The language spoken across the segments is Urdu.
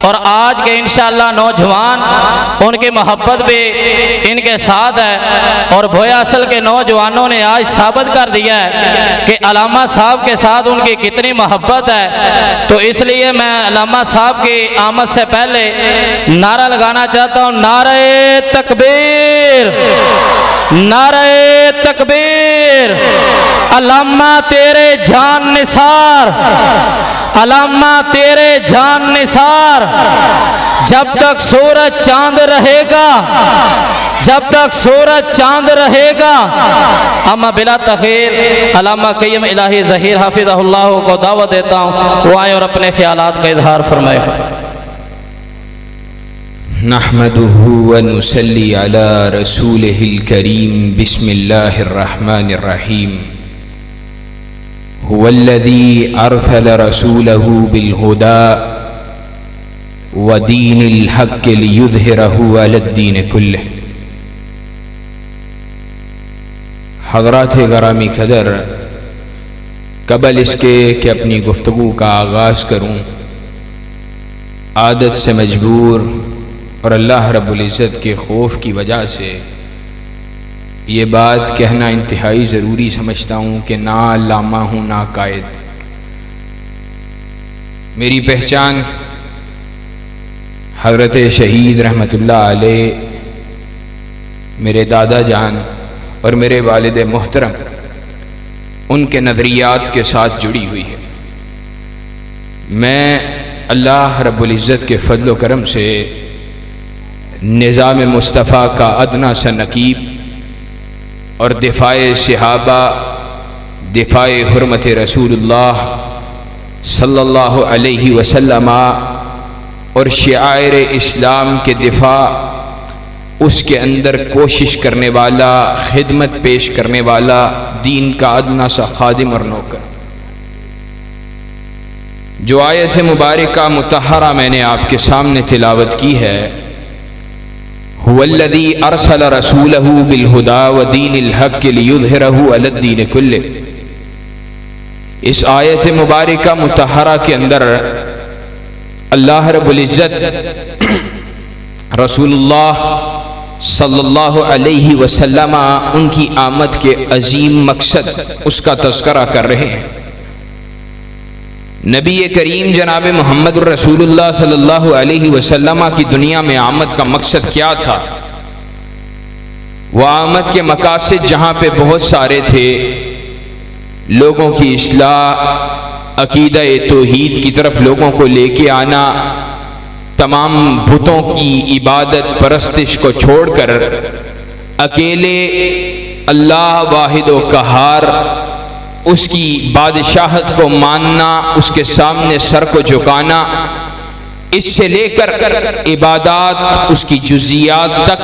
اور آج کے انشاءاللہ نوجوان ان کی محبت بھی ان کے ساتھ ہے، اور بھویا اصل کے نوجوانوں نے آج ثابت کر دیا ہے کہ علامہ صاحب کے ساتھ ان کی کتنی محبت ہے۔ تو اس لیے میں علامہ صاحب کی آمد سے پہلے نعرہ لگانا چاہتا ہوں، نعرہ تکبیر، نعرہ تکبیر، علامہ تیرے جان نثار، علامہ تیرے جان نثار، جب تک سورج چاند رہے گا، جب تک سورج چاند رہے گا۔ اما بلا تخیر علامہ قیم الہی ظہیر حافظہ اللہ کو دعوت دیتا ہوں، وہ آئیں اور اپنے خیالات کا اظہار فرمائے۔ نحمده ونصلي على رسوله الكريم بسم الله الرحمن الرحيم هو الذي أرسل رسوله بالهدى ودين الحق ليظهره على الدين كله۔ حضرات گرامی قدر، قبل اس کے کہ اپنی گفتگو کا آغاز کروں، عادت سے مجبور اور اللہ رب العزت کے خوف کی وجہ سے یہ بات کہنا انتہائی ضروری سمجھتا ہوں کہ نہ علامہ ہوں نہ قائد۔ میری پہچان حضرت شہید رحمت اللہ علیہ، میرے دادا جان اور میرے والد محترم، ان کے نظریات کے ساتھ جڑی ہوئی ہے۔ میں اللہ رب العزت کے فضل و کرم سے نظام مصطفیٰ کا ادنیٰ سا نقیب اور دفاع صحابہ، دفاع حرمت رسول اللہ صلی اللہ علیہ وسلم اور شعائر اسلام کے دفاع، اس کے اندر کوشش کرنے والا، خدمت پیش کرنے والا، دین کا ادنیٰ سا خادم اور نوکر۔ جو آیت مبارکہ مطہرہ میں نے آپ کے سامنے تلاوت کی ہے، هو الذی ارسل رسولہ بالہدی ودین الحق لیظہرہ علی الدین کلہ، اس آیت مبارکہ مطہرہ کے اندر اللہ رب العزت رسول اللہ صلی اللہ علیہ وسلم ان کی آمد کے عظیم مقصد اس کا تذکرہ کر رہے ہیں۔ نبی کریم جناب محمد الرسول اللہ صلی اللہ علیہ وسلم کی دنیا میں آمد کا مقصد کیا تھا؟ وہ آمد کے مقاصد جہاں پہ بہت سارے تھے، لوگوں کی اصلاح، عقیدہ توحید کی طرف لوگوں کو لے کے آنا، تمام بتوں کی عبادت پرستش کو چھوڑ کر اکیلے اللہ واحد و قہار، اس کی بادشاہت کو ماننا، اس کے سامنے سر کو جھکانا، اس سے لے کر عبادات، اس کی جزیات تک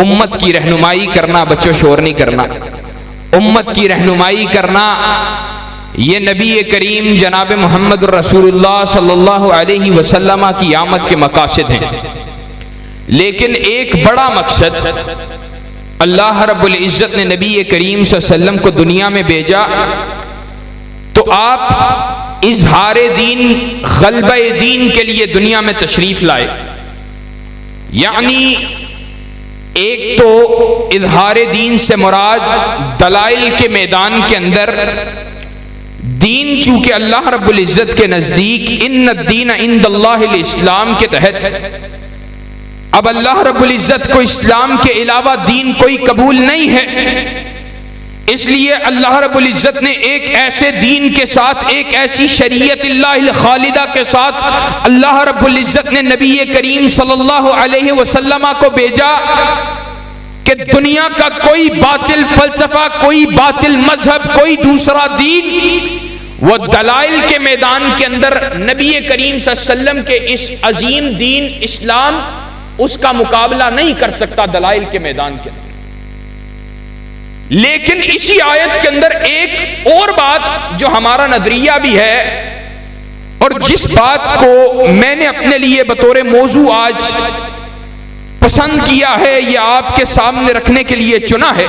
امت کی رہنمائی کرنا، بچوں شور نہیں کرنا، امت کی رہنمائی کرنا، یہ نبی کریم جناب محمد الرسول اللہ صلی اللہ علیہ وسلم کی آمد کے مقاصد ہیں۔ لیکن ایک بڑا مقصد اللہ رب العزت نے نبی کریم صلی اللہ علیہ وسلم کو دنیا میں بھیجا تو آپ اظہار دین، غلبہ دین کے لیے دنیا میں تشریف لائے۔ یعنی ایک تو اظہار دین سے مراد دلائل کے میدان کے اندر دین، چونکہ اللہ رب العزت کے نزدیک ان الدین عند اللہ الاسلام کے تحت اب اللہ رب العزت کو اسلام کے علاوہ دین کوئی قبول نہیں ہے، اس لیے اللہ رب العزت نے ایک ایسے دین کے ساتھ، ایک ایسی شریعت اللہ الخالدہ کے ساتھ اللہ رب العزت نے نبی کریم صلی اللہ علیہ وسلم کو بھیجا کہ دنیا کا کوئی باطل فلسفہ، کوئی باطل مذہب، کوئی دوسرا دین وہ دلائل کے میدان کے اندر نبی کریم صلی اللہ علیہ وسلم کے اس عظیم دین اسلام اس کا مقابلہ نہیں کر سکتا دلائل کے میدان کے اندر۔ لیکن اسی آیت کے اندر ایک اور بات جو ہمارا نظریہ بھی ہے اور جس بات کو میں نے اپنے لیے بطور موضوع آج پسند کیا ہے، یہ آپ کے سامنے رکھنے کے لیے چنا ہے،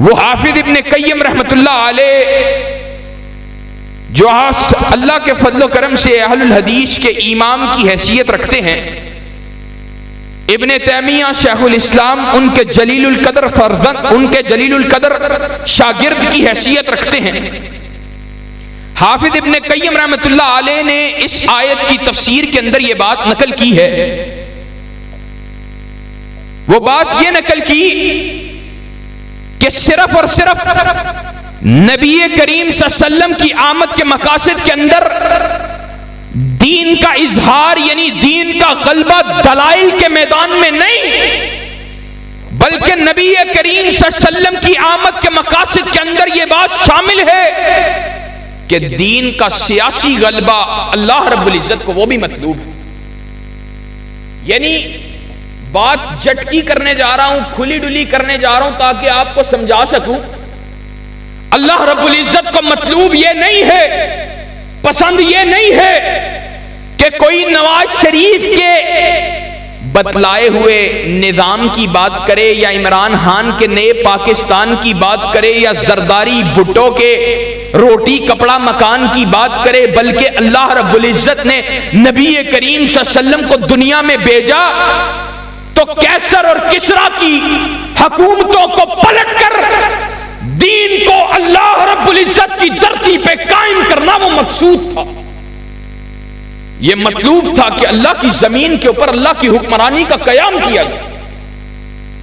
وہ حافظ ابن قیم رحمت اللہ علیہ جو اللہ کے فضل و کرم سے اہل الحدیث کے امام کی حیثیت رکھتے ہیں، ابن تیمیہ شیخ الاسلام ان کے جلیل القدر فرزند، ان کے جلیل القدر شاگرد کی حیثیت رکھتے ہیں، حافظ ابن قیم رحمۃ اللہ علیہ نے اس آیت کی تفسیر کے اندر یہ بات نقل کی ہے. وہ بات یہ نقل کی کہ صرف اور صرف نبی کریم صلی اللہ علیہ وسلم کی آمد کے مقاصد کے اندر دین کا اظہار یعنی دین کا غلبہ دلائل کے میدان میں نہیں، بلکہ نبی کریم صلی اللہ علیہ وسلم کی آمد کے مقاصد کے اندر یہ بات شامل ہے کہ دین کا سیاسی غلبہ اللہ رب العزت کو وہ بھی مطلوب ہے. یعنی بات جٹکی کرنے جا رہا ہوں، کھلی ڈلی کرنے جا رہا ہوں تاکہ آپ کو سمجھا سکوں. اللہ رب العزت کو مطلوب یہ نہیں ہے، پسند یہ نہیں ہے کہ کوئی نواز شریف کے بتلائے ہوئے نظام کی بات کرے یا عمران خان کے نئے پاکستان کی بات کرے یا زرداری بھٹو کے روٹی کپڑا مکان کی بات کرے، بلکہ اللہ رب العزت نے نبی کریم صلی اللہ علیہ وسلم کو دنیا میں بھیجا تو کیسر اور کسرا کی حکومتوں کو پلٹ کر دین کو اللہ رب العزت کی دھرتی پہ قائم کرنا وہ مقصود تھا. یہ مطلوب تھا کہ اللہ کی زمین کے اوپر اللہ کی حکمرانی کا قیام کیا جائے،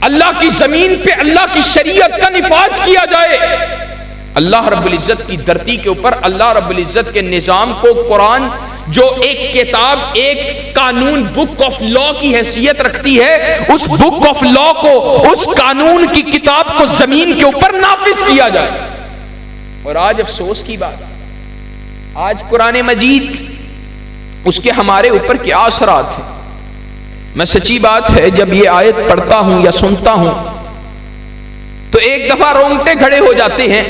اللہ کی زمین پہ اللہ کی شریعت کا نفاذ کیا جائے. اللہ رب العزت کی دھرتی کے اوپر اللہ رب العزت کے نظام کو، قرآن جو ایک کتاب، ایک قانون، بک آف لا کی حیثیت رکھتی ہے، اس بک آف لا کو، اس قانون کی کتاب کو زمین کے اوپر نافذ کیا جائے. اور آج افسوس کی بات، آج قرآن مجید اس کے ہمارے اوپر کیا اثرات ہیں. میں سچی بات ہے جب یہ آیت پڑھتا ہوں یا سنتا ہوں تو ایک دفعہ رونگٹے کھڑے ہو جاتے ہیں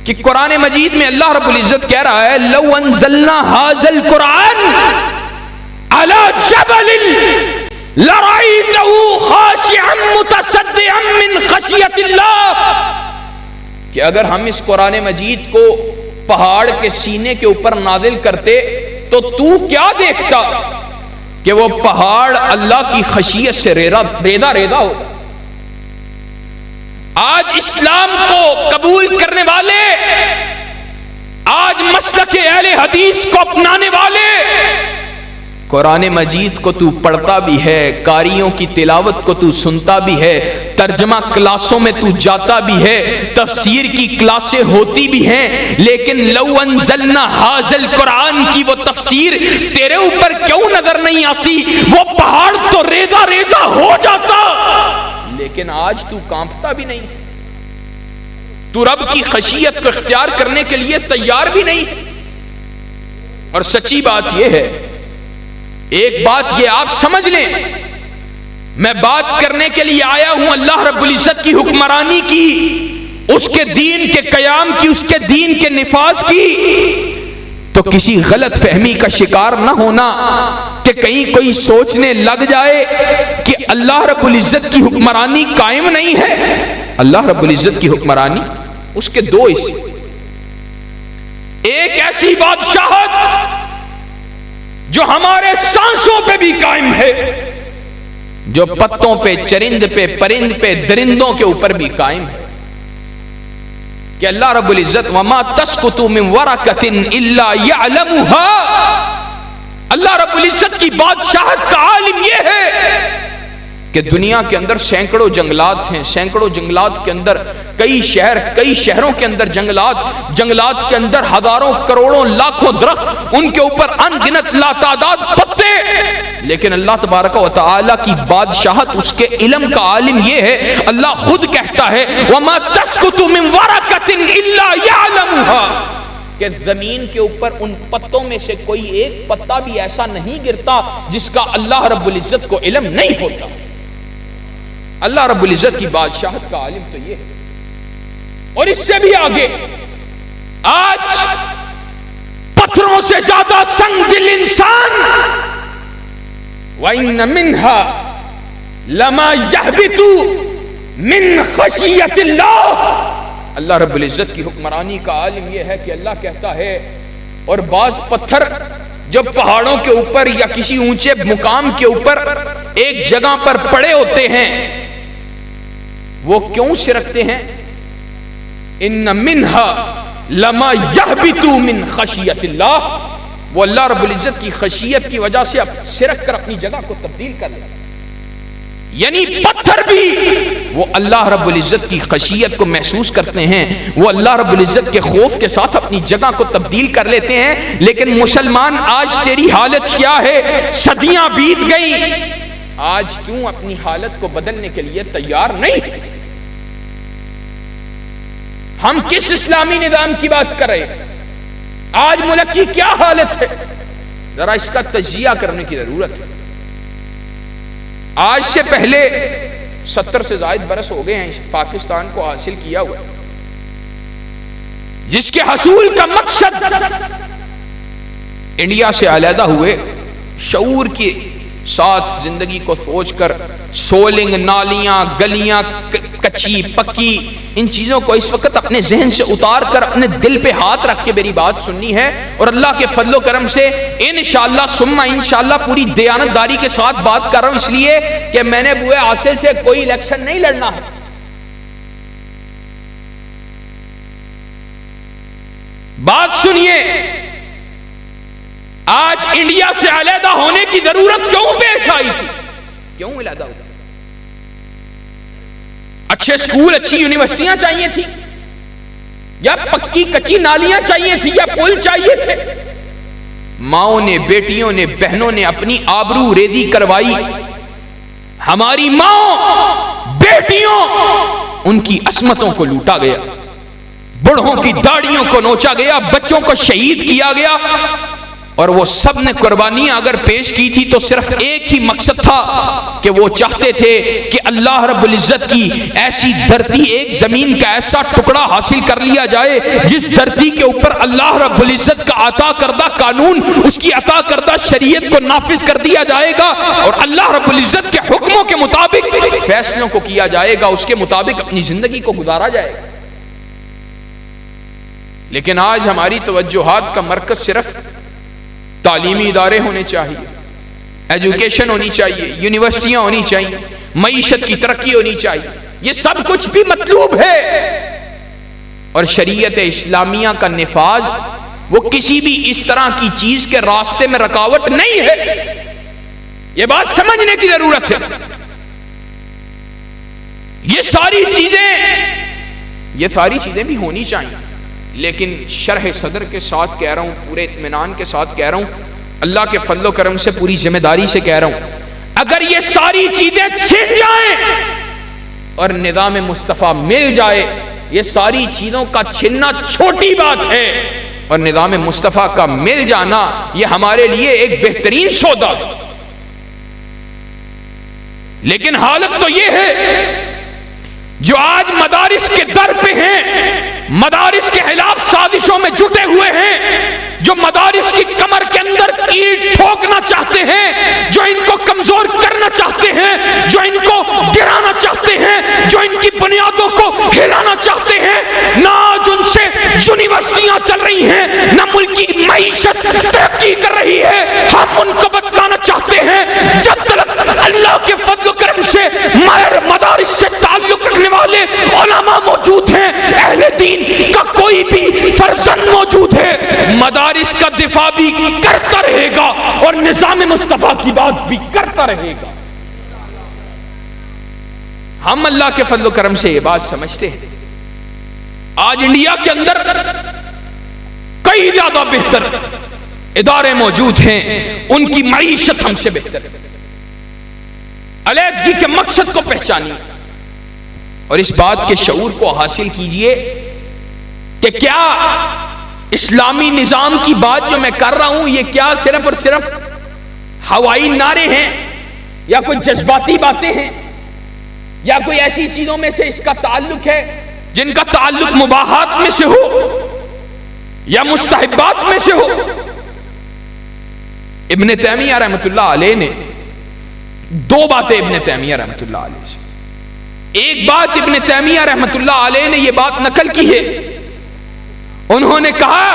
کہ قرآن مجید میں اللہ رب العزت کہہ رہا ہے لو انزلنا هذا القرآن على جبل لرأيته خاشعا متصدعا من خشية الله، کہ اگر ہم اس قرآن مجید کو پہاڑ کے سینے کے اوپر نازل کرتے تو تو کیا دیکھتا کہ وہ پہاڑ اللہ کی خشیت سے ریدا ہو. آج اسلام کو قبول کرنے والے، آج مسلک اہل حدیث کو اپنانے والے، قرآن مجید کو تو پڑھتا بھی ہے، قاریوں کی تلاوت کو تو سنتا بھی ہے، ترجمہ کلاسوں میں تو جاتا بھی ہے، تفسیر کی کلاسیں ہوتی بھی ہیں، لیکن لو انزلنا ھذا القرآن کی وہ تفسیر تیرے اوپر کیوں نظر نہیں آتی؟ وہ پہاڑ تو ریزہ ریزہ ہو جاتا، لیکن آج تو کانپتا بھی نہیں، تو رب کی خشیت کو اختیار کرنے کے لیے تیار بھی نہیں. اور سچی بات یہ ہے، ایک بات یہ آپ سمجھ لیں، میں بات کرنے کے لیے آیا ہوں اللہ رب العزت کی حکمرانی کی، اس کے دین کے قیام کی، اس کے دین کے نفاذ کی، تو کسی غلط فہمی کا شکار نہ ہونا کہ کہیں کوئی سوچنے لگ جائے کہ اللہ رب العزت کی حکمرانی قائم نہیں ہے. اللہ رب العزت کی حکمرانی اس کے دو حصے، ایک ایسی بادشاہت جو ہمارے سانسوں پہ بھی قائم ہے، جو پتوں پہ، چرند پہ، پرند پہ، درندوں کے اوپر بھی قائم ہے، کہ اللہ رب العزت وما تسقط من ورقۃ الا يعلمها، اللہ رب العزت کی بادشاہت کا عالم یہ ہے کہ دنیا کے اندر سینکڑوں جنگلات ہیں، سینکڑوں جنگلات کے اندر کئی شہروں کے اندر جنگلات کے اندر ہزاروں کروڑوں لاکھوں درخت، ان کے اوپر ان گنت لاتعداد پتے، لیکن اللہ تبارک و تعالی کی بادشاہت، اس کے علم کا عالم یہ ہے، اللہ خود کہتا ہے وما تسقط من ورقۃ الا يعلمها، کہ زمین کے اوپر ان پتوں میں سے کوئی ایک پتا بھی ایسا نہیں گرتا جس کا اللہ رب العزت کو علم نہیں ہوتا. اللہ رب العزت کی بادشاہت کا عالم تو یہ ہے. اور اس سے بھی آگے، آج پتھروں سے زیادہ سنگ دل انسان، وَإِنَّ مِنْهَا لَمَا يَهْبِطُ مِنْ خَشِيَّةِ اللَّهِ، اللہ رب العزت کی حکمرانی کا عالم یہ ہے کہ اللہ کہتا ہے اور بعض پتھر جب پہاڑوں کے اوپر یا کسی اونچے مقام کے اوپر ایک جگہ پر پڑے ہوتے ہیں وہ کیوں سرکتے ہیں؟ ان منہا لما یہبط من خشیت اللہ، وہ اللہ رب العزت کی خشیت کی وجہ سے سرک کر اپنی جگہ کو تبدیل کر لیتے ہیں۔ یعنی پتھر بھی وہ اللہ رب العزت کی خشیت کو محسوس کرتے ہیں، وہ اللہ رب العزت کے خوف کے ساتھ اپنی جگہ کو تبدیل کر لیتے ہیں۔ لیکن مسلمان آج تیری حالت کیا ہے؟ صدیاں بیت گئی، آج کیوں اپنی حالت کو بدلنے کے لیے تیار نہیں؟ ہم کس اسلامی نظام کی بات کر رہے ہیں؟ آج ملک کی کیا حالت ہے؟ ذرا اس کا تجزیہ کرنے کی ضرورت ہے۔ آج سے پہلے 70 سے زائد برس ہو گئے ہیں پاکستان کو حاصل کیا ہوا، جس کے حصول کا مقصد انڈیا سے علیحدہ ہوئے، شعور کے ساتھ زندگی کو سوچ کر سولنگ، نالیاں، گلیاں کچی پکی، ان چیزوں کو اس وقت اپنے ذہن سے اتار کر اپنے دل پہ ہاتھ رکھ کے میری بات سننی ہے، اور اللہ کے فضل و کرم سے انشاءاللہ ثم انشاءاللہ پوری دیانتداری کے ساتھ بات کر رہا ہوں، اس لیے کہ میں نے بوئے حاصل سے کوئی الیکشن نہیں لڑنا ہے۔ بات سنیے، آج انڈیا سے علیحدہ ہونے کی ضرورت کیوں پیش آئی تھی؟ کیوں علیحدہ ہو؟ اچھے سکول، اچھی یونیورسٹیاں چاہیے تھی، یا پکی کچی نالیاں چاہیے تھی، یا پل چاہیے تھے؟ ماؤں نے، بیٹیوں نے، بہنوں نے اپنی آبرو ریزی کروائی، ہماری ماؤں، بیٹیوں، ان کی عصمتوں کو لوٹا گیا، بڑھوں کی داڑیوں کو نوچا گیا، بچوں کو شہید کیا گیا، اور وہ سب نے قربانیاں اگر پیش کی تھی تو صرف ایک ہی مقصد تھا کہ وہ چاہتے تھے کہ اللہ رب العزت کی ایسی دھرتی، ایک زمین کا ایسا ٹکڑا حاصل کر لیا جائے جس دھرتی کے اوپر اللہ رب العزت کا عطا کردہ قانون، اس کی عطا کردہ شریعت کو نافذ کر دیا جائے گا، اور اللہ رب العزت کے حکموں کے مطابق فیصلوں کو کیا جائے گا، اس کے مطابق اپنی زندگی کو گزارا جائے گا۔ لیکن آج ہماری توجہات کا مرکز صرف تعلیمی ادارے ہونے چاہیے، ایجوکیشن ہونی چاہیے، یونیورسٹیاں ہونی چاہیے، معیشت کی ترقی ہونی چاہیے، یہ سب کچھ بھی مطلوب ہے، اور شریعت اسلامیہ کا نفاذ وہ کسی بھی اس طرح کی چیز کے راستے میں رکاوٹ نہیں ہے، یہ بات سمجھنے کی ضرورت ہے۔ یہ ساری چیزیں بھی ہونی چاہیے، لیکن شرح صدر کے ساتھ کہہ رہا ہوں، پورے اطمینان کے ساتھ کہہ رہا ہوں، اللہ کے فضل و کرم سے پوری ذمہ داری سے کہہ رہا ہوں، اگر یہ ساری چیزیں چھن جائیں اور نظام مصطفیٰ مل جائے، یہ ساری چیزوں کا چھننا چھوٹی بات ہے، اور نظام مصطفیٰ کا مل جانا یہ ہمارے لیے ایک بہترین سودا ہے۔ لیکن حالت تو یہ ہے، جو آج مدارس کے در پہ ہیں، مدارس کے خلاف سازشوں میں جٹے ہوئے ہیں، جو مدارس کی کمر کے اندر اینٹ ٹھوکنا چاہتے ہیں، جو ان کو کمزور کرنا چاہتے ہیں، جو ان کو گرانا چاہتے ہیں، جو ان کی بنیادوں کو ہلانا چاہتے ہیں، نہ آج ان سے یونیورسٹیاں چل رہی ہیں، نہ ملک کی معیشت ترقی کر رہی ہے، ہم ان کو بتلانا چاہتے ہیں جب تک اللہ کے فضل و کرم سے مدارس سے تعلق رکھنے والے علماء موجود ہیں، اہل دین کا کوئی بھی فرزند موجود ہے، مدارس کا دفاع بھی کرتا رہے گا اور نظام مصطفیٰ کی بات بھی کرتا رہے گا۔ ہم اللہ کے فضل و کرم سے یہ بات سمجھتے ہیں، آج انڈیا کے اندر کئی زیادہ بہتر ادارے موجود ہیں، ان کی معیشت ہم سے بہتر ہے۔ علیحدگی کے مقصد کو پہچانیے اور اس بات کے شعور کو حاصل کیجئے کہ کیا اسلامی نظام کی بات جو میں کر رہا ہوں یہ کیا صرف اور صرف ہوائی نعرے ہیں، یا کوئی جذباتی باتیں ہیں، یا کوئی ایسی چیزوں میں سے اس کا تعلق ہے جن کا تعلق مباحات میں سے ہو یا مستحبات میں سے ہو۔ ابن تیمیہ رحمۃ اللہ علیہ نے دو باتیں ابن تیمیہ رحمۃ اللہ علیہ سے ایک بات ابن تیمیہ رحمت اللہ علیہ نے یہ بات نقل کی ہے، انہوں نے کہا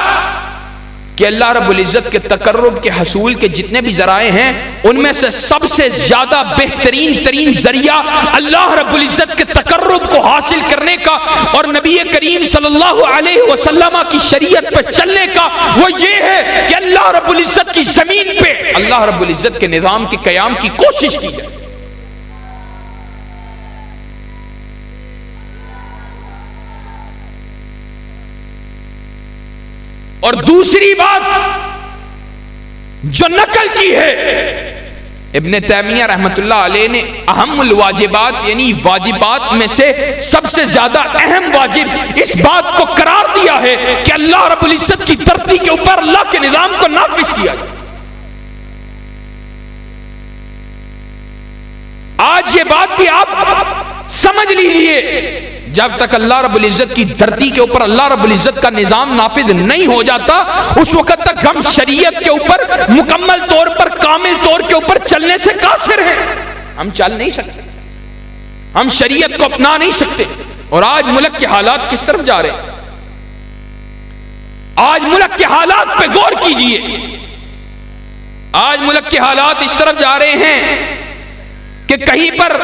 کہ اللہ رب العزت کے تقرب کے حصول کے جتنے بھی ذرائع ہیں ان میں سے سب سے زیادہ بہترین ترین ذریعہ اللہ رب العزت کے تقرب کو حاصل کرنے کا اور نبی کریم صلی اللہ علیہ وسلم کی شریعت پہ چلنے کا وہ یہ ہے کہ اللہ رب العزت کی زمین پہ اللہ رب العزت کے نظام کے قیام کی کوشش کی جائے۔ اور دوسری بات جو نقل کی ہے ابن تیمیہ رحمت اللہ علیہ نے، اہم الواجبات یعنی واجبات میں سے سب سے زیادہ اہم واجب اس بات کو قرار دیا ہے کہ اللہ رب العزت کی دھرتی کے اوپر اللہ کے نظام کو نافذ کیا جائے۔ آج یہ بات بھی آپ سمجھ لیجیے، جب تک اللہ رب العزت کی دھرتی کے اوپر اللہ رب العزت کا نظام نافذ نہیں ہو جاتا اس وقت تک ہم شریعت کے اوپر مکمل طور پر کامل طور کے اوپر چلنے سے قاصر ہیں، ہم چل نہیں سکتے، ہم شریعت کو اپنا نہیں سکتے۔ اور آج ملک کے حالات کس طرف جا رہے ہیں؟ آج ملک کے حالات پہ غور کیجئے، آج ملک کے حالات اس طرف جا رہے ہیں کہ کہیں پر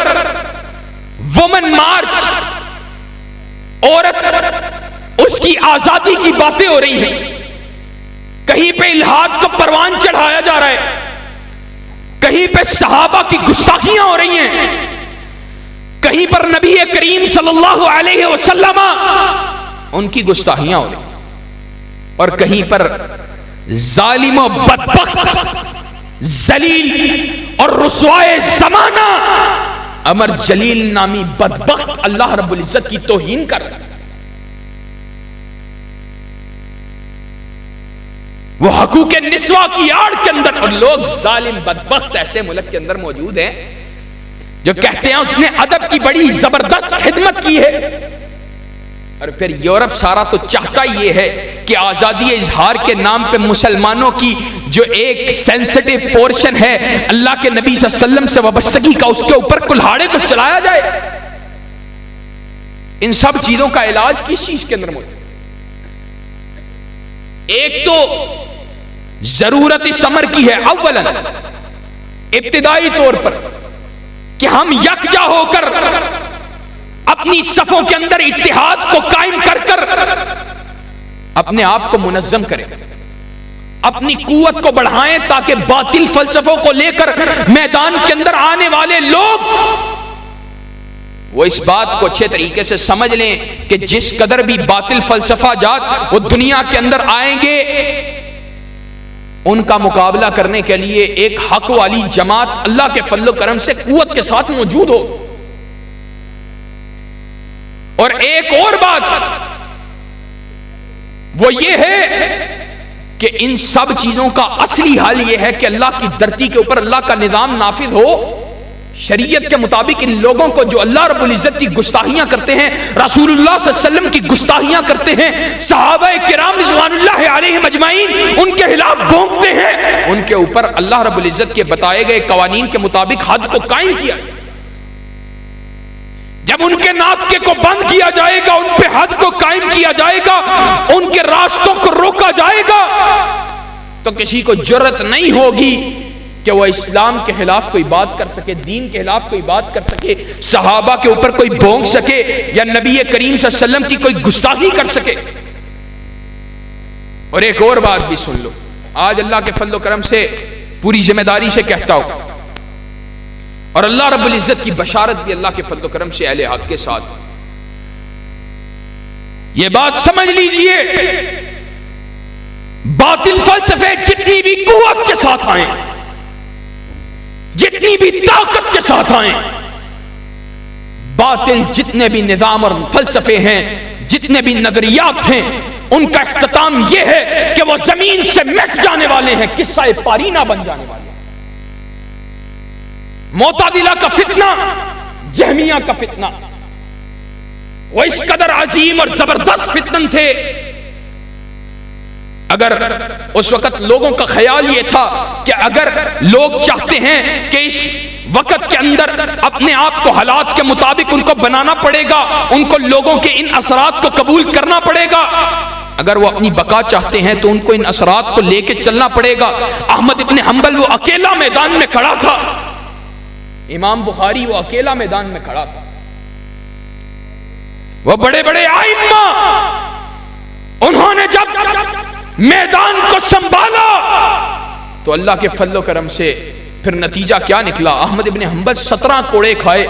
وومن مارچ، عورت اس کی آزادی کی باتیں ہو رہی ہیں، کہیں پہ الحاد کو پروان چڑھایا جا رہا ہے، کہیں پہ صحابہ کی گستاخیاں ہو رہی ہیں، کہیں پر نبی کریم صلی اللہ علیہ وسلم ان کی گستاخیاں ہو رہی ہیں، اور کہیں پر ظالم و بدبخت ذلیل اور رسوائے زمانہ امر جلیل نامی بدبخت اللہ رب العزت کی توہین کر رہا ہے۔ وہ حقوق نسواں کی آڑ کے اندر، اور لوگ ظالم بدبخت ایسے ملک کے اندر موجود ہیں جو کہتے ہیں اس نے ادب کی بڑی زبردست خدمت کی ہے، اور پھر یورپ سارا تو چاہتا یہ ہے کہ آزادی اظہار کے نام پہ مسلمانوں کی جو ایک سینسٹیو پورشن ہے اللہ کے نبی صلی اللہ علیہ وسلم سے وابستگی کا، اس کے اوپر کلہاڑے کو چلایا جائے۔ ان سب چیزوں کا علاج کس چیز کے اندر موجود؟ ایک تو ضرورت اس امر کی ہے اولاً ابتدائی طور پر کہ ہم یکجا ہو کر اپنی صفوں کے اندر اتحاد کو قائم کر کر اپنے آپ کو منظم کریں، اپنی قوت کو بڑھائیں تاکہ باطل فلسفوں کو لے کر میدان کے اندر آنے والے لوگ وہ اس بات کو اچھے طریقے سے سمجھ لیں کہ جس قدر بھی باطل فلسفہ جات وہ دنیا کے اندر آئیں گے، ان کا مقابلہ کرنے کے لیے ایک حق والی جماعت اللہ کے فضل و کرم سے قوت کے ساتھ موجود ہو۔ اور ایک اور بات وہ یہ ہے کہ ان سب چیزوں کا اصلی حل یہ ہے کہ اللہ کی دھرتی کے اوپر اللہ کا نظام نافذ ہو، شریعت کے مطابق ان لوگوں کو جو اللہ رب العزت کی گستاخیاں کرتے ہیں، رسول اللہ صلی اللہ علیہ وسلم کی گستاخیاں کرتے ہیں، صحابہ کرام رضوان اللہ علیہم اجمعین ان کے خلاف بھونکتے ہیں، ان کے اوپر اللہ رب العزت کے بتائے گئے قوانین کے مطابق حد کو قائم کیا۔ جب ان کے ناطقے کو بند کیا جائے گا، ان پہ حد کو قائم کیا جائے گا، ان کے راستوں کو روکا جائے گا، تو کسی کو جرأت نہیں ہوگی کہ وہ اسلام کے خلاف کوئی بات کر سکے، دین کے خلاف کوئی بات کر سکے، صحابہ کے اوپر کوئی بھونک سکے، یا نبی کریم صلی اللہ علیہ وسلم کی کوئی گستاخی کر سکے۔ اور ایک اور بات بھی سن لو، آج اللہ کے فضل و کرم سے پوری ذمہ داری سے کہتا ہوں، اور اللہ رب العزت کی بشارت بھی اللہ کے فضل و کرم سے اہل حق کے ساتھ، یہ بات سمجھ لیجئے، باطل فلسفے جتنی بھی قوت کے ساتھ آئیں، جتنی بھی طاقت کے ساتھ آئیں، باطل جتنے بھی نظام اور فلسفے ہیں، جتنے بھی نظریات ہیں، ان کا اختتام یہ ہے کہ وہ زمین سے مٹ جانے والے ہیں، قصہ پارینہ بن جانے والے ہیں۔ معتزلہ کا فتنہ، جہمیہ کا فتنہ، وہ اس قدر عظیم اور زبردست فتن تھے، اگر اس وقت لوگوں کا خیال یہ تھا کہ اگر لوگ چاہتے ہیں کہ اس وقت کے اندر اپنے آپ کو حالات کے مطابق ان کو بنانا پڑے گا، ان کو لوگوں کے ان اثرات کو قبول کرنا پڑے گا۔ اگر وہ اپنی بقا چاہتے ہیں تو ان کو ان اثرات کو لے کے چلنا پڑے گا۔ احمد ابن حنبل وہ اکیلا میدان میں کھڑا تھا، امام بخاری وہ اکیلا میدان میں کھڑا تھا، وہ بڑے بڑے ائمہ انہوں نے جب میدان کو سنبھالا تو اللہ کے فضل و کرم سے پھر نتیجہ کیا نکلا؟ احمد ابن حنبل 17 کوڑے کھائے،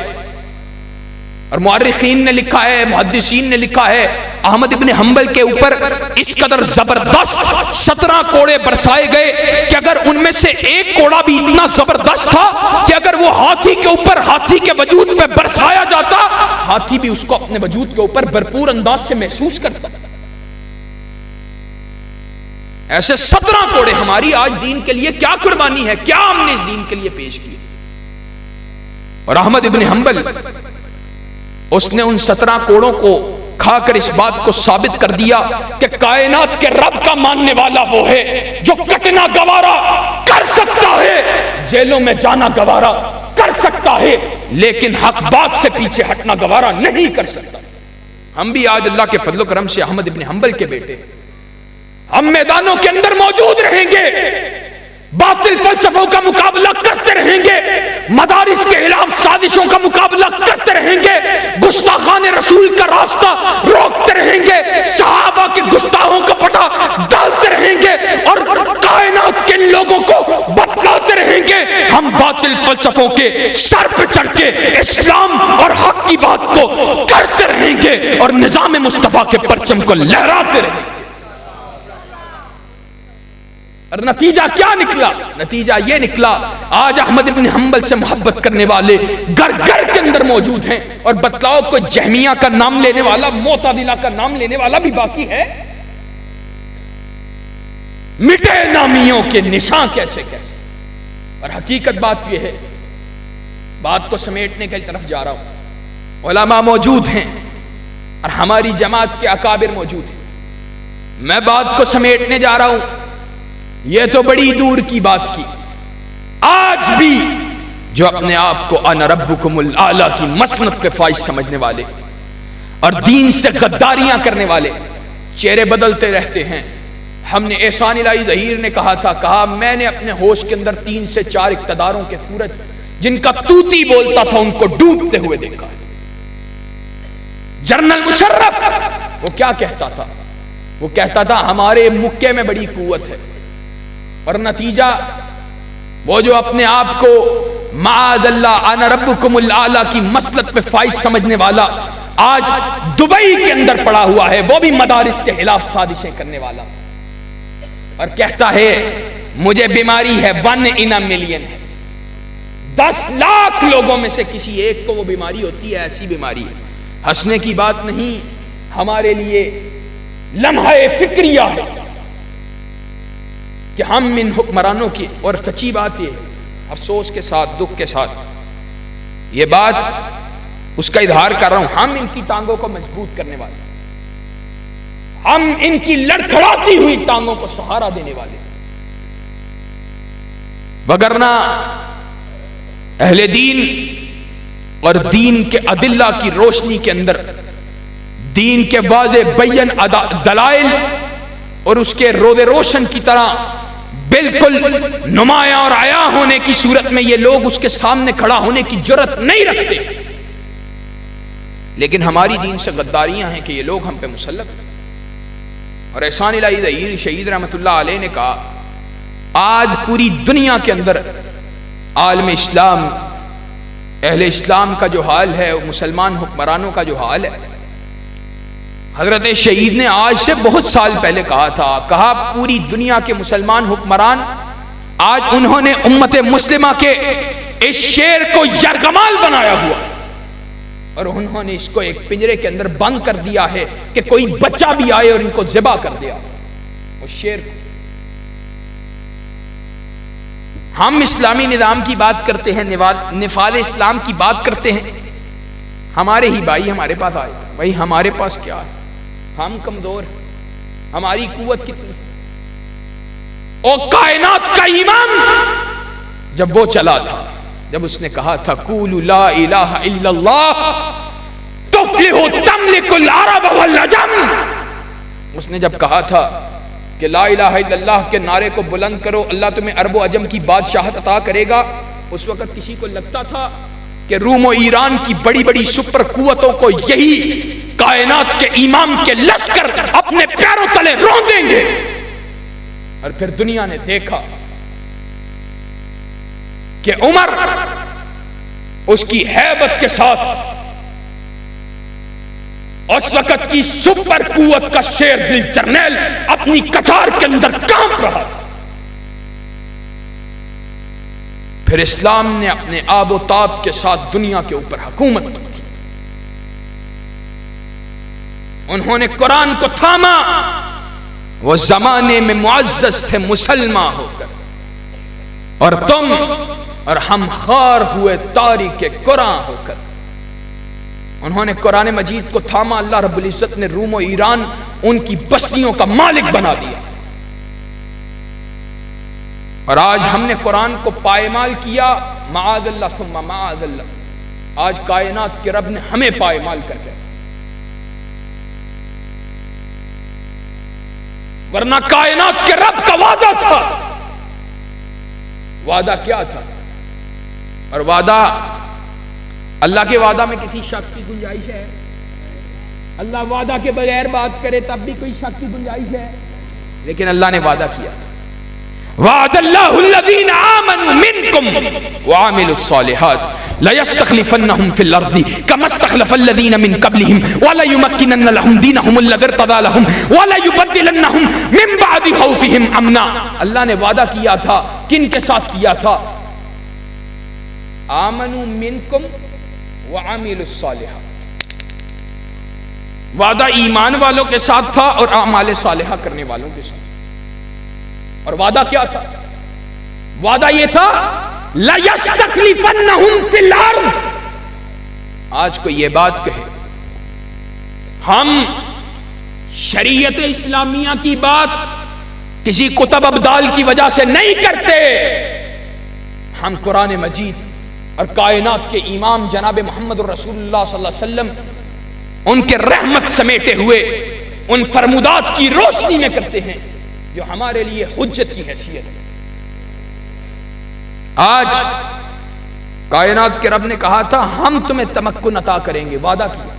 اور مورخین نے لکھا ہے، محدثین نے لکھا ہے، احمد ابن حنبل کے اوپر اس قدر زبردست 17 کوڑے برسائے گئے کہ اگر ان میں سے ایک کوڑا بھی اتنا زبردست تھا کہ اگر وہ ہاتھی کے اوپر، ہاتھی کے وجود پہ برسایا جاتا، ہاتھی بھی اس کو اپنے وجود کے اوپر بھرپور انداز سے محسوس کرتا۔ ایسے 17 کوڑے ہماری آج دین کے لیے کیا قربانی ہے، کیا ہم نے اس دین کے لیے پیش کی۔ اور احمد ابن حنبل اس نے ان 17 کوڑوں کو کھا کر اس بات کو ثابت کر دیا کہ کائنات کے رب کا ماننے والا وہ ہے جو کٹنا گوارا کر سکتا ہے، جیلوں میں جانا گوارا کر سکتا ہے، لیکن حق بات سے پیچھے ہٹنا گوارا نہیں کر سکتا۔ ہم بھی آج اللہ کے فضل و کرم سے احمد ابن حنبل کے بیٹے، ہم میدانوں کے اندر موجود رہیں گے، باطل فلسفوں کا مقابلہ کرتے رہیں گے، مدارس کے خلاف سازشوں کا مقابلہ کرتے رہیں گے، گستاخان رسول کا راستہ روکتے رہیں گے، صحابہ کے گستاخوں کا پٹا ڈالتے رہیں گے، اور کائنات کے لوگوں کو بتلاتے رہیں گے۔ ہم باطل فلسفوں کے سر پہ چڑھ کے اسلام اور حق کی بات کو کرتے رہیں گے اور نظام مصطفیٰ کے پرچم کو لہراتے رہیں گے۔ اور نتیجہ کیا نکلا؟ نتیجہ یہ نکلا آج احمد ابن حنبل سے محبت کرنے والے گھر گھر کے اندر موجود ہیں، اور بتلاؤ کوئی جہمیہ کا نام لینے والا، معتزلہ کا نام لینے والا بھی باقی ہے؟ مٹے نامیوں کے نشان کیسے کیسے۔ اور حقیقت بات یہ ہے، بات کو سمیٹنے کی طرف جا رہا ہوں، علماء موجود ہیں اور ہماری جماعت کے اکابر موجود ہیں، میں بات کو سمیٹنے جا رہا ہوں۔ یہ تو بڑی دور کی بات کی، آج بھی جو اپنے آپ کو انا ربکم الاعلی کی مسند پہ فائز سمجھنے والے اور دین سے غداریاں کرنے والے چہرے بدلتے رہتے ہیں۔ ہم نے احسان الہی ظہیر نے کہا تھا، کہا میں نے اپنے ہوش کے اندر 3 سے 4 اقتداروں کے سورج جن کا توتی بولتا تھا ان کو ڈوبتے ہوئے دیکھا۔ جنرل مشرف وہ کیا کہتا تھا؟ وہ کہتا تھا ہمارے مکے میں بڑی قوت ہے، اور نتیجہ وہ جو اپنے آپ کو معاذ اللہ انا ربکم الاعلی کی مسلط پہ فائز سمجھنے والا آج دبئی کے اندر پڑا ہوا ہے، وہ بھی مدارس کے خلاف سازشیں کرنے والا، اور کہتا ہے مجھے بیماری ہے 1 in a million ہے، 10 لاکھ لوگوں میں سے کسی ایک کو وہ بیماری ہوتی ہے، ایسی بیماری ہے۔ ہنسنے کی بات نہیں، ہمارے لیے لمحہ فکریہ ہے کہ ہم ان حکمرانوں کی، اور سچی بات یہ افسوس کے ساتھ دکھ کے ساتھ یہ بات اس کا اظہار کر رہا ہوں، ہم ان کی ٹانگوں کو مضبوط کرنے والے، ہم ان کی لڑکھڑاتی ہوئی ٹانگوں کو سہارا دینے والے، وگرنہ اہل دین اور دین کے ادلہ کی روشنی کے اندر دین کے واضح بین دلائل اور اس کے رود روشن کی طرح بالکل نمایاں اور عیاں ہونے کی صورت میں یہ لوگ اس کے سامنے کھڑا ہونے کی جرت نہیں رکھتے، لیکن ہماری دین سے غداریاں ہیں کہ یہ لوگ ہم پہ مسلط ہیں۔ اور احسان الہی ظہیر شہید رحمت اللہ علیہ نے کہا آج پوری دنیا کے اندر عالم اسلام، اہل اسلام کا جو حال ہے، مسلمان حکمرانوں کا جو حال ہے، حضرت شہید نے آج سے بہت سال پہلے کہا تھا، کہا پوری دنیا کے مسلمان حکمران آج انہوں نے امت مسلمہ کے اس شیر کو یرغمال بنایا ہوا، اور انہوں نے اس کو ایک پنجرے کے اندر بند کر دیا ہے کہ کوئی بچہ بھی آئے اور ان کو ذبح کر دیا اس شیر کو۔ ہم اسلامی نظام کی بات کرتے ہیں، نفاذ اسلام کی بات کرتے ہیں، ہمارے ہی بھائی ہمارے پاس آئے، بھائی ہمارے پاس کیا ہے، ہم کمزور ہیں، ہماری قوت کتنی، اور کائنات کا امام جب وہ چلا تھا جب اس نے کہا تھا قولوا لا الہ الا اللہ تفلحوا تملک العرب والعجم، اس نے جب کہا تھا کہ لا الہ الا اللہ کے نعرے کو بلند کرو اللہ تمہیں عرب و عجم کی بادشاہت عطا کرے گا، اس وقت کسی کو لگتا تھا کہ روم و ایران کی بڑی بڑی سپر قوتوں کو یہی کائنات کے امام کے لشکر اپنے پیروں تلے رون دیں گے، اور پھر دنیا نے دیکھا کہ عمر اس کی ہیبت کے ساتھ اس وقت کی سپر قوت کا شیر دل جرنیل اپنی کچار کے اندر کانپ رہا تھا۔ پھر اسلام نے اپنے آب و تاب کے ساتھ دنیا کے اوپر حکومت کی تھی، انہوں نے قرآن کو تھاما، وہ زمانے میں معزز تھے مسلمان ہو کر، اور تم اور ہم خار ہوئے تاریک قرآن ہو کر۔ انہوں نے قرآن مجید کو تھاما، اللہ رب العزت نے روم و ایران ان کی بستیوں کا مالک بنا دیا، اور آج ہم نے قرآن کو پائمال کیا، معاذ اللہ ثم معاذ اللہ، آج کائنات کے رب نے ہمیں پائمال کر دیا، ورنہ کائنات کے رب کا وعدہ تھا۔ وعدہ کیا تھا؟ اور وعدہ، اللہ کے وعدہ میں کسی شک کی گنجائش ہے؟ اللہ وعدہ کے بغیر بات کرے تب بھی کوئی شک کی گنجائش ہے؟ لیکن اللہ نے وعدہ کیا تھا، وعد اللہ الذین آمنوا منکم وعملوا الصالحات لیستخلفنہم فی الارض کما استخلف الذین من قبلہم وليمکنن لہم دینہم الذی ارتضی لہم وليبدلنہم من بعد خوفہم امنا۔ اللہ نے وعدہ کیا تھا، کن کے ساتھ کیا تھا؟ آمنوا منکم وعملوا الصالحات، وعدہ ایمان والوں کے ساتھ تھا اور اعمال صالحہ کرنے والوں کے ساتھ۔ اور وعدہ کیا تھا؟ وعدہ یہ تھا لَيَسْتَخْلِفَنَّهُمْ فِي الْأَرْضِ۔ آج کوئی یہ بات کہے ہم شریعت اسلامیہ کی بات کسی کتب ابدال کی وجہ سے نہیں کرتے، ہم قرآن مجید اور کائنات کے امام جناب محمد رسول اللہ صلی اللہ علیہ وسلم ان کے رحمت سمیٹے ہوئے ان فرمودات کی روشنی میں کرتے ہیں جو ہمارے لیے حجت کی حیثیت ہے۔ آج کائنات کے رب نے کہا تھا ہم تمہیں تمکن عطا کریں گے، وعدہ کیا۔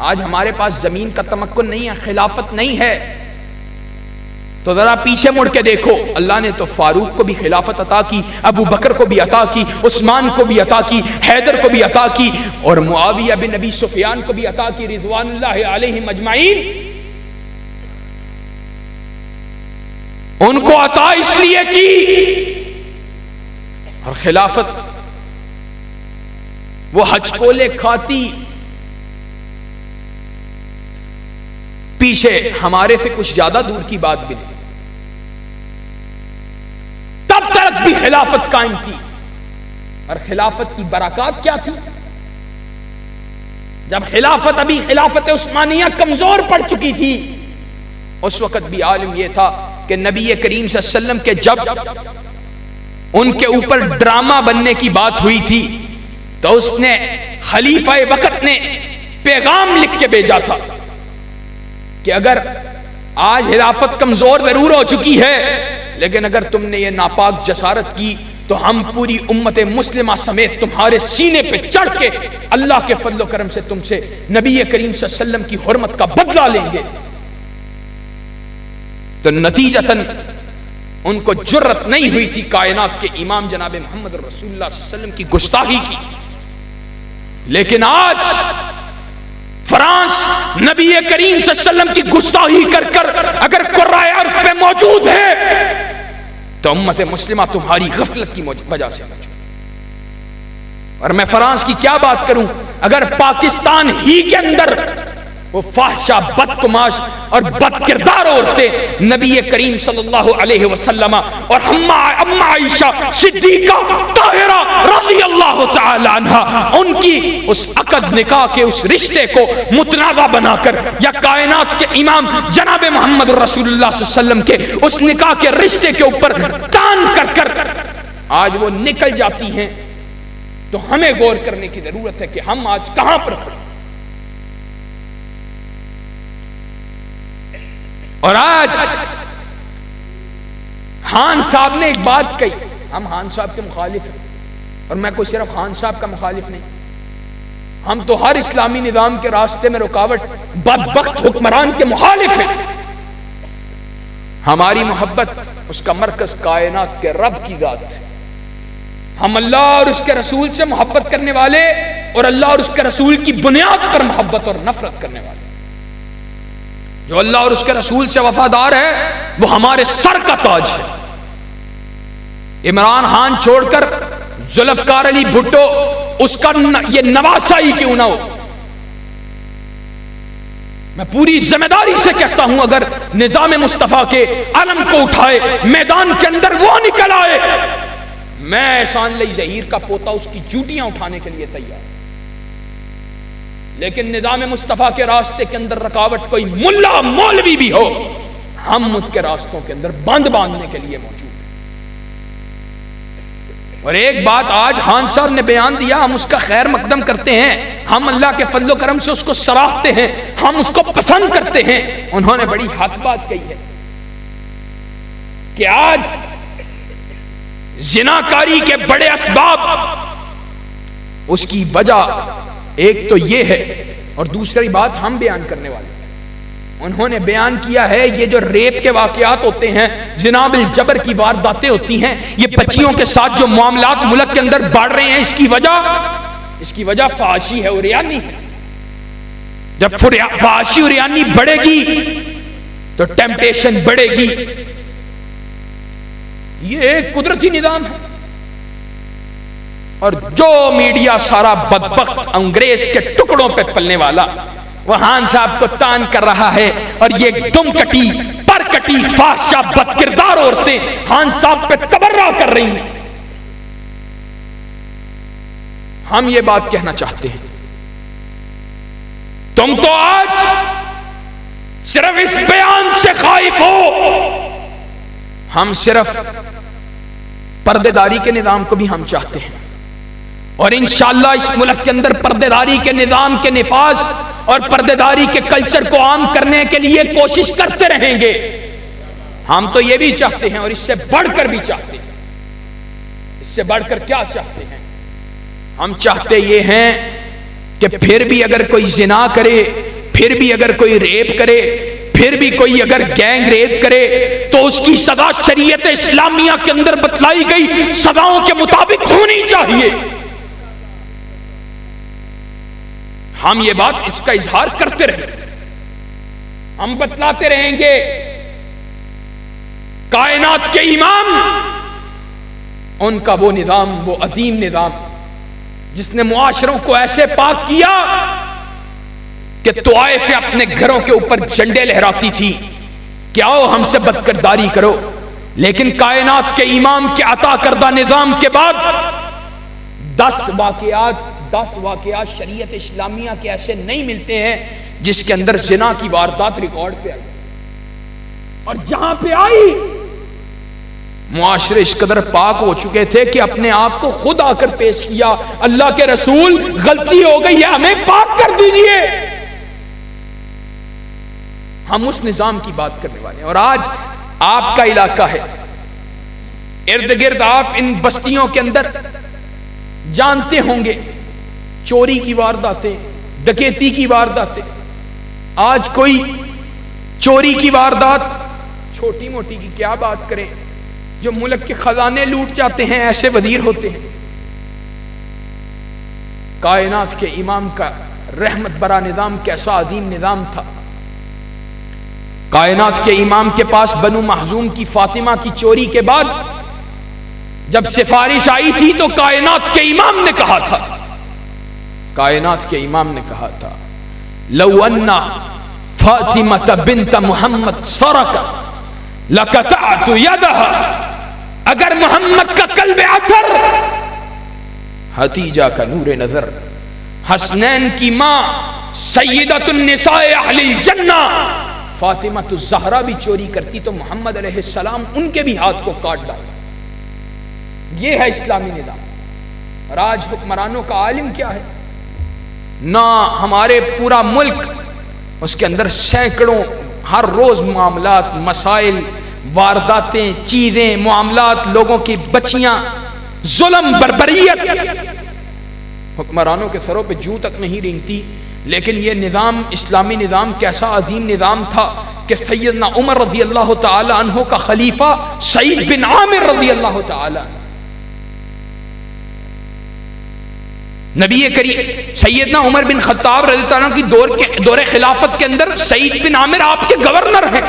آج ہمارے پاس زمین کا تمکن نہیں ہے، خلافت نہیں ہے، تو ذرا پیچھے مڑ کے دیکھو، اللہ نے تو فاروق کو بھی خلافت عطا کی، ابو بکر کو بھی عطا کی، عثمان کو بھی عطا کی، حیدر کو بھی عطا کی، اور معاویہ بن ابی سفیان کو بھی عطا کی رضوان اللہ علیہم اجمعین۔ ان کو عطا اس لیے کی، اور خلافت وہ حج کولے کھاتی پیچھے ہمارے سے کچھ زیادہ دور کی بات بھی نہیں، تب تک بھی خلافت قائم تھی۔ اور خلافت کی برکات کیا تھی؟ جب خلافت ابھی خلافت عثمانیہ کمزور پڑ چکی تھی، اس وقت بھی عالم یہ تھا کہ نبی کریم صلی اللہ علیہ وسلم کے جب ان کے اوپر ڈرامہ بننے کی بات ہوئی تھی تو اس نے خلیفہ وقت نے پیغام لکھ کے بھیجا تھا کہ اگر آج خلافت کمزور ضرور ہو چکی ہے، لیکن اگر تم نے یہ ناپاک جسارت کی تو ہم پوری امت مسلمہ سمیت تمہارے سینے پہ چڑھ کے اللہ کے فضل و کرم سے تم سے نبی کریم صلی اللہ علیہ وسلم کی حرمت کا بدلہ لیں گے۔ تو نتیجتاً ان کو جرت نہیں ہوئی تھی کائنات کے امام جناب محمد رسول اللہ صلی اللہ علیہ وسلم کی گستاخی کی، لیکن آج فرانس نبی کریم صلی اللہ علیہ وسلم کی گستاخی کر کر اگر قرائے عرف پہ موجود ہے تو امت مسلمہ تمہاری غفلت کی وجہ سے۔ اور میں فرانس کی کیا بات کروں، اگر پاکستان ہی کے اندر وہ فاحشہ بدتماش اور بد کردار عورتیں نبی کریم صلی اللہ علیہ وسلم اور اما عائشہ صدیقہ طاہرہ رضی اللہ تعالی عنہ ان کی اس عقد نکاح کے اس رشتے کو متنازع بنا کر، یا کائنات کے امام جناب محمد رسول اللہ صلی اللہ علیہ وسلم کے اس نکاح کے رشتے کے اوپر تان کر کر آج وہ نکل جاتی ہیں تو ہمیں غور کرنے کی ضرورت ہے کہ ہم آج کہاں پر کھڑے. اور آج خان صاحب نے ایک بات کہی, ہم خان صاحب کے مخالف ہیں, اور میں کوئی صرف خان صاحب کا مخالف نہیں, ہم تو ہر اسلامی نظام کے راستے میں رکاوٹ بدبخت حکمران کے مخالف ہیں. ہماری محبت اس کا مرکز کائنات کے رب کی ذات ہے. ہم اللہ اور اس کے رسول سے محبت کرنے والے اور اللہ اور اس کے رسول کی بنیاد پر محبت اور نفرت کرنے والے. جو اللہ اور اس کے رسول سے وفادار ہے وہ ہمارے سر کا تاج ہے. عمران خان چھوڑ کر ذوالفقار علی بھٹو اس کا یہ نواسا ہی کیوں نہ ہو, میں پوری ذمہ داری سے کہتا ہوں اگر نظام مصطفیٰ کے علم کو اٹھائے میدان کے اندر وہ نکل آئے, میں احسان علی ظہیر کا پوتا اس کی جوتیاں اٹھانے کے لیے تیار. لیکن نظام مصطفیٰ کے راستے کے اندر رکاوٹ کوئی ملا مولوی بھی ہو, ہم اس کے راستوں کے اندر بند باندھنے کے لیے موجود ہیں. اور ایک بات آج خان صاحب نے بیان دیا, ہم اس کا خیر مقدم کرتے ہیں, ہم اللہ کے فضل و کرم سے اس کو سراہتے ہیں, ہم اس کو پسند کرتے ہیں. انہوں نے بڑی حق بات کہی ہے کہ آج زناکاری کے بڑے اسباب, اس کی وجہ ایک تو یہ ہے, اور دوسری بات ہم بیان کرنے والے. انہوں نے بیان کیا ہے یہ جو ریپ کے واقعات ہوتے ہیں, زنا بالجبر کی وارداتیں ہوتی ہیں, یہ بچیوں کے ساتھ جو معاملات ملک کے اندر بڑھ رہے ہیں, اس کی وجہ فحاشی ہے, عریانی ہے. جب فحاشی عریانی بڑھے گی تو ٹیمپٹیشن بڑھے گی. یہ ایک قدرتی نظام ہے. اور جو میڈیا سارا بدبخت انگریز کے ٹکڑوں پہ پلنے والا وہ خان صاحب کو تان کر رہا ہے, اور یہ دم کٹی پر کٹی فحشہ بد کردار عورتیں خان صاحب پہ تبرہ کر رہی ہیں. ہم یہ بات کہنا چاہتے ہیں, تم تو آج صرف اس بیان سے خائف ہو, ہم صرف پردے داری کے نظام کو بھی ہم چاہتے ہیں, اور انشاءاللہ اس ملک کے اندر پردے داری کے نظام کے نفاذ اور پردے داری کے کلچر کو عام کرنے کے لیے کوشش کرتے رہیں گے. ہم تو یہ بھی چاہتے ہیں اور اس سے بڑھ کر بھی چاہتے ہیں. اس سے بڑھ کر کیا چاہتے ہیں؟ ہم چاہتے یہ ہیں کہ پھر بھی اگر کوئی زنا کرے, پھر بھی اگر کوئی ریپ کرے, پھر بھی کوئی اگر گینگ ریپ کرے تو اس کی سزا شریعت اسلامیہ کے اندر بتلائی گئی سزاؤں کے مطابق ہونی چاہیے. ہم یہ بات اس کا اظہار کرتے رہیں, ہم بتلاتے رہیں گے. کائنات کے امام, ان کا وہ نظام, وہ عظیم نظام جس نے معاشروں کو ایسے پاک کیا کہ طائف اپنے گھروں کے اوپر جھنڈے لہراتی تھی کہ آؤ ہم سے بدکرداری کرو, لیکن کائنات کے امام کے عطا کردہ نظام کے بعد 10 واقعات شریعت اسلامیہ کے ایسے نہیں ملتے ہیں جس کے اندر زنا کی واردات ریکارڈ پہ آئی. اور جہاں پہ آئی معاشرے اس قدر پاک ہو چکے تھے کہ اپنے آپ کو خود آ کر پیش کیا, اللہ کے رسول غلطی ہو گئی ہے, ہمیں پاک کر دیجئے. ہم اس نظام کی بات کرنے والے ہیں. اور آج آپ کا علاقہ ہے, ارد گرد آپ ان بستیوں کے اندر جانتے ہوں گے چوری کی وارداتیں, ڈکیتی کی وارداتیں. آج کوئی چوری کی واردات چھوٹی موٹی کی کیا بات کریں, جو ملک کے خزانے لوٹ جاتے ہیں ایسے وزیر ہوتے ہیں. کائنات کے امام کا رحمت برا نظام کیسا عظیم نظام تھا. کائنات کے امام کے پاس بنو محزوم کی فاطمہ کی چوری کے بعد جب سفارش آئی تھی تو کائنات کے امام نے کہا تھا, لو ان فاطمہ بنت محمد سرقت لقطعت يدها, اگر محمد کا قلب عطر, حتیجہ کا نور نظر, حسنین کی ماں سیدۃ النساء اہل الجنہ فاطمہ الزہرا بھی چوری کرتی تو محمد علیہ السلام ان کے بھی ہاتھ کو کاٹ ڈالا. یہ ہے اسلامی نظام. اور آج حکمرانوں کا عالم کیا ہے؟ نہ ہمارے پورا ملک، اس کے اندر سینکڑوں ہر روز معاملات، مسائل، وارداتیں، چیزیں، معاملات، لوگوں کی بچیاں، ظلم، بربریت حکمرانوں کے سروں پہ جوں تک نہیں رینگتی. لیکن یہ نظام، اسلامی نظام کیسا عظیم نظام تھا کہ سیدنا عمر رضی اللہ تعالی عنہ کا خلیفہ سعید بن عامر رضی اللہ تعالی عنہ، نبی کریم سیدنا عمر بن خطاب رضی اللہ عنہ کی دور خلافت کے اندر سعید بن عامر آپ کے گورنر ہیں.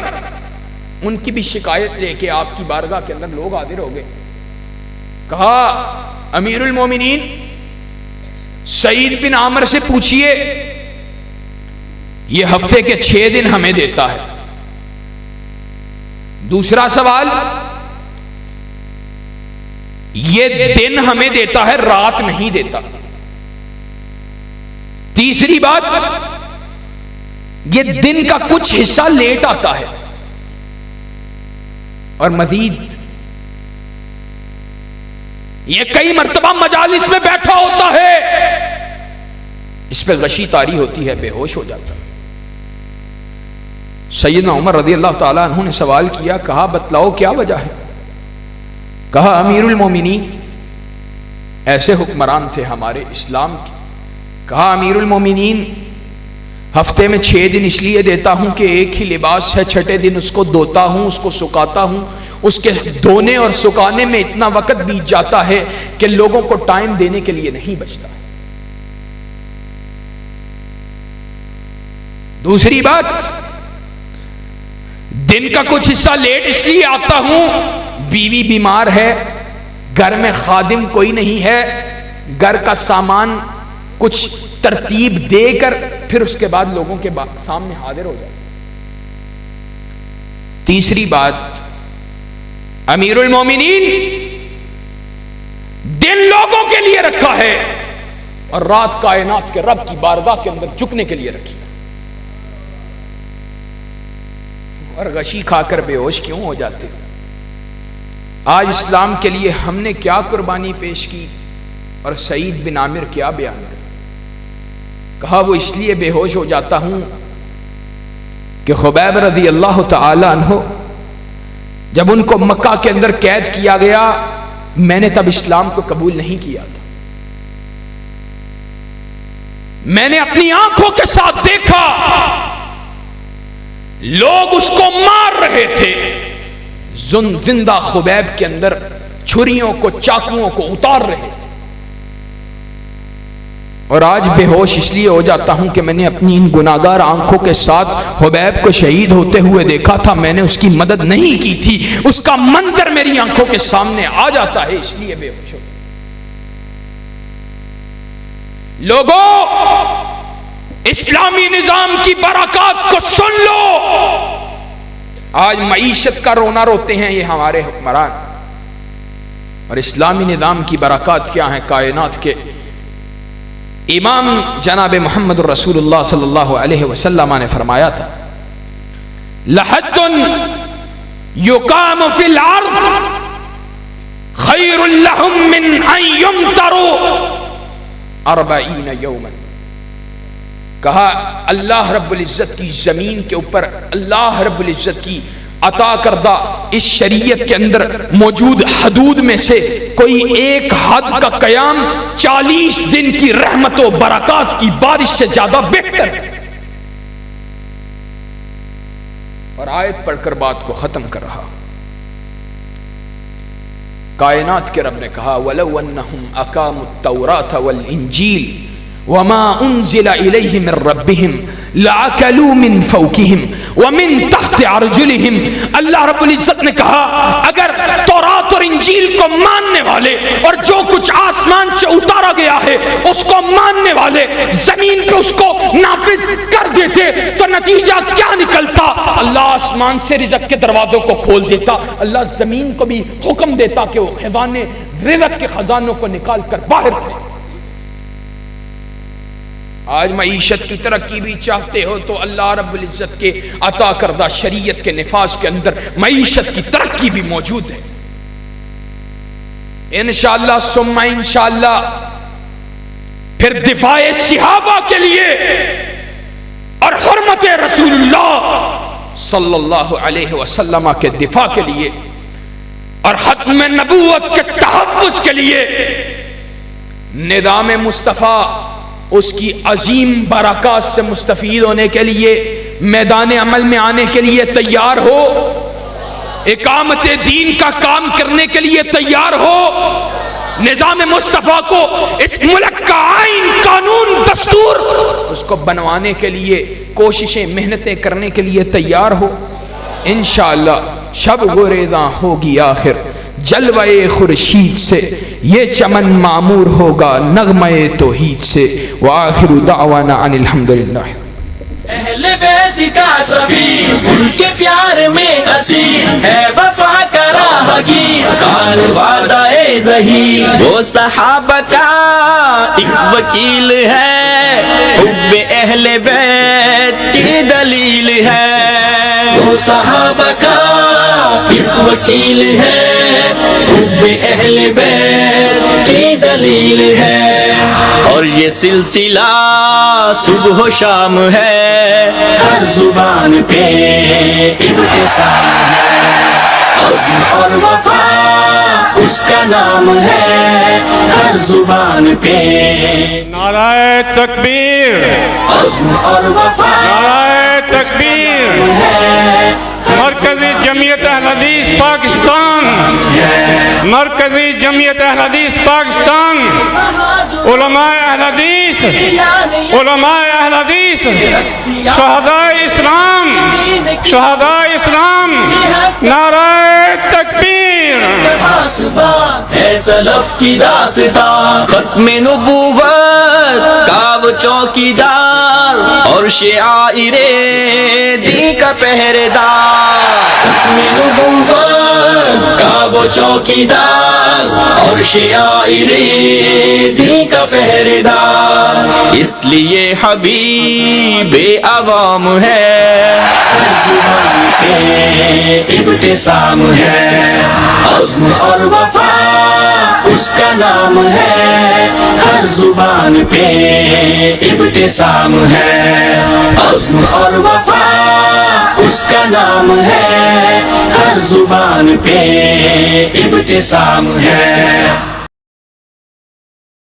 ان کی بھی شکایت لے کے آپ کی بارگاہ کے اندر لوگ حاضر ہو گئے. کہا امیر المومنین سعید بن عامر سے پوچھئے، یہ ہفتے کے 6 دن ہمیں دیتا ہے. دوسرا سوال، یہ دن ہمیں دیتا ہے، رات نہیں دیتا. تیسری بات، یہ دن کا کچھ حصہ لیٹ آتا ہے. اور مزید یہ کئی مرتبہ مجالس میں بیٹھا ہوتا ہے، اس پہ غشی طاری ہوتی ہے، بے ہوش ہو جاتا ہے. سیدنا عمر رضی اللہ تعالیٰ عنہ نے سوال کیا، کہا بتلاؤ کیا وجہ ہے؟ کہا امیر المومنین ایسے حکمران تھے ہمارے اسلام کے. کہا امیر المومنین ہفتے میں 6 دن اس لیے دیتا ہوں کہ ایک ہی لباس ہے، 6 دن اس کو دھوتا ہوں، اس کو سکاتا ہوں. اس کے دھونے اور سکانے میں اتنا وقت بیت جاتا ہے کہ لوگوں کو ٹائم دینے کے لیے نہیں بچتا. دوسری بات، دن کا کچھ حصہ لیٹ اس لیے آتا ہوں، بیوی بیمار ہے، گھر میں خادم کوئی نہیں ہے، گھر کا سامان کچھ ترتیب دے کر پھر اس کے بعد لوگوں کے سامنے حاضر ہو جائے. تیسری بات، امیر المومنین دن لوگوں کے لیے رکھا ہے اور رات کائنات کے رب کی بارگاہ کے اندر جھکنے کے لیے رکھی ہے. اور غشی کھا کر بے ہوش کیوں ہو جاتے؟ آج اسلام کے لیے ہم نے کیا قربانی پیش کی اور سعید بن عامر کیا بیان کر. کہا وہ اس لیے بے ہوش ہو جاتا ہوں کہ خبیب رضی اللہ تعالی عنہ جب ان کو مکہ کے اندر قید کیا گیا، میں نے تب اسلام کو قبول نہیں کیا تھا. میں نے اپنی آنکھوں کے ساتھ دیکھا لوگ اس کو مار رہے تھے، زندہ خبیب کے اندر چھریوں کو، چاقوؤں کو اتار رہے تھے. اور آج بے ہوش اس لیے ہو جاتا ہوں کہ میں نے اپنی ان گناہگار آنکھوں کے ساتھ خبیب کو شہید ہوتے ہوئے دیکھا تھا، میں نے اس کی مدد نہیں کی تھی، اس کا منظر میری آنکھوں کے سامنے آ جاتا ہے، اس لیے بے ہوش ہو. لوگوں، اسلامی نظام کی برکات کو سن لو. آج معیشت کا رونا روتے ہیں یہ ہمارے حکمران، اور اسلامی نظام کی برکات کیا ہیں؟ کائنات کے امام جناب محمد الرسول اللہ صلی اللہ علیہ وسلم نے فرمایا تھا، لحد یقام فی الارض خیر لهم من ان یمطروا 40 یوما. کہا اللہ رب العزت کی زمین کے اوپر اللہ رب العزت کی عطا کردہ اس شریعت کے اندر موجود حدود میں سے کوئی ایک حد کا قیام 40 دن کی رحمت و برکات کی بارش سے زیادہ بہتر ہے. اور آیت پڑھ کر بات کو ختم کر رہا. کائنات کے رب نے کہا وَلَوْ أَنَّهُمْ أَقَامُوا التَّوْرَاةَ وَالْإِنْجِيلَ وَمَا أُنزِلَ إِلَيْهِمْ مِنْ رَبِّهِمْ لَأَكَلُوا مِنْ فَوْقِهِمْ وَمِنْ تَحْتِ أَرْجُلِهِمْ. اللہ رب العزت نے کہا اگر تورات اور انجیل کو ماننے والے اور جو کچھ آسمان سے اتارا گیا ہے اس کو ماننے والے زمین پہ اس کو نافذ کر دیتے تو نتیجہ کیا نکلتا؟ اللہ آسمان سے رزق کے دروازوں کو کھول دیتا، اللہ زمین کو بھی حکم دیتا کہ وہ خزانے رزق کے خزانوں کو نکال کر باہر کرے. آج معیشت کی ترقی بھی چاہتے ہو تو اللہ رب العزت کے عطا کردہ شریعت کے نفاذ کے اندر معیشت کی ترقی بھی موجود ہے. انشاءاللہ ثم انشاءاللہ پھر دفاع صحابہ کے لیے اور حرمت رسول اللہ صلی اللہ علیہ وسلم کے دفاع کے لیے اور ختم نبوت کے تحفظ کے لیے نظام مصطفیٰ اس کی عظیم برکات سے مستفید ہونے کے لیے میدان عمل میں آنے کے لیے تیار ہو، اقامت دین کا کام کرنے کے لیے تیار ہو، نظام مصطفیٰ کو اس ملک کا آئین، قانون، دستور اس کو بنوانے کے لیے کوششیں، محنتیں کرنے کے لیے تیار ہو۔ انشاءاللہ شب گریزاں ہوگی آخر، جلوہ خورشید سے یہ چمن معمور ہوگا نغمہ توحید سے۔ وآخر دعوانا ان الحمدللہ۔ اہل بیت کا سفیر ان کے پیار میں اسیر ہے، وفا کا راہگیر کان وعدہ ظہیر، وہ صحابہ کا ایک وکیل ہے، حب اہل بیت کی دلیل ہے، وہ صحابہ کا ایک وکیل ہے، حب اہل بیت کی دلیل ہے، اور یہ سلسلہ صبح و شام ہے، ہر زبان پہ ابتسام ہے، عزم اور وفا اس کا نام ہے، ہر زبان پہ نعرہ تکبیر، عزم اور وفا نعرہ تکبیر۔ ہے، مرکزی جمعیت اہل حدیث پاکستان، مرکزی جمعیت اہل حدیث پاکستان، علماء اہل حدیث، علماء اہل حدیث، شہداء اسلام، شہداء اسلام، نعرہ تکبیر۔ ہے سلف کی داستان، ختم نبوت کا وہ چوکیدار اور شعائر دین کا پہرے دار، ختم نبوت کا وہ چوکیدار اور شعائر دین کا پہرے دار، اس لیے حبیب عوام ہے، ہر زبان پہ ابتسام ہے، عزم اور وفا اس کا نام ہے، ہر زبان پہ ابتسام ہے، عزم اور وفا اس کا نام ہے، ہر زبان پہ ابتسام ہے۔